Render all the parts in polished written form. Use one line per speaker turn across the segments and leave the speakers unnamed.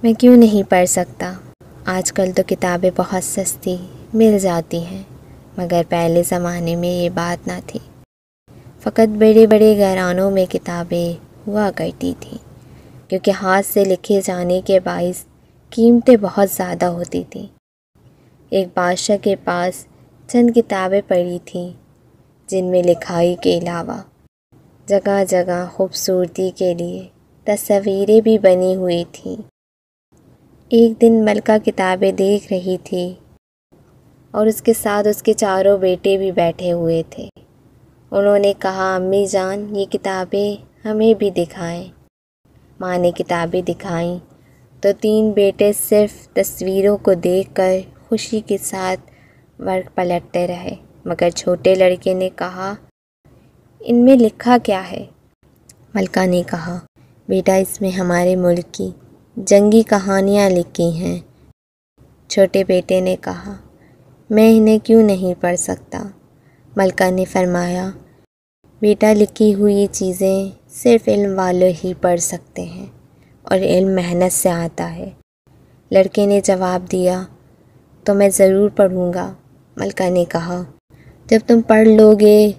میں کیوں نہیں پڑھ سکتا؟ آج کل تو کتابیں بہت سستی مل جاتی ہیں، مگر پہلے زمانے میں یہ بات نہ تھی۔ فقط بڑے بڑے گھرانوں میں کتابیں ہوا کرتی تھیں، کیونکہ ہاتھ سے لکھے جانے کے باعث قیمتیں بہت زیادہ ہوتی تھیں۔ ایک بادشاہ کے پاس چند کتابیں پڑھی تھیں، جن میں لکھائی کے علاوہ جگہ جگہ خوبصورتی کے لیے تصویریں بھی بنی ہوئی تھیں۔ ایک دن ملکہ کتابیں دیکھ رہی تھی اور اس کے ساتھ اس کے چاروں بیٹے بھی بیٹھے ہوئے تھے۔ انہوں نے کہا، امی جان، یہ کتابیں ہمیں بھی دکھائیں۔ ماں نے کتابیں دکھائیں تو تین بیٹے صرف تصویروں کو دیکھ کر خوشی کے ساتھ ورق پلٹتے رہے، مگر چھوٹے لڑکے نے کہا، ان میں لکھا کیا ہے؟ ملکہ نے کہا، بیٹا، اس میں ہمارے ملک کی جنگی کہانیاں لکھی ہیں۔ چھوٹے بیٹے نے کہا، میں انہیں کیوں نہیں پڑھ سکتا؟ ملکہ نے فرمایا، بیٹا، لکھی ہوئی چیزیں صرف علم والے ہی پڑھ سکتے ہیں، اور علم محنت سے آتا ہے۔ لڑکے نے جواب دیا، تو میں ضرور پڑھوں گا۔ ملکہ نے کہا، جب تم پڑھ لو گے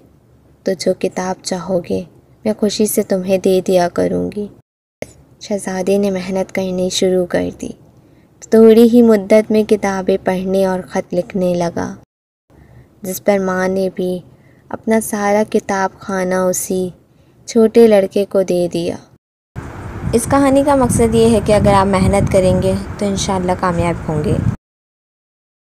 تو جو کتاب چاہو گے میں خوشی سے تمہیں دے دیا کروں گی۔ شہزادے نے محنت کرنی شروع کر دی۔ تھوڑی ہی مدت میں کتابیں پڑھنے اور خط لکھنے لگا، جس پر ماں نے بھی اپنا سارا کتاب خانہ اسی چھوٹے لڑکے کو دے دیا۔ اس کہانی کا مقصد یہ ہے کہ اگر آپ محنت کریں گے تو انشاءاللہ کامیاب ہوں گے۔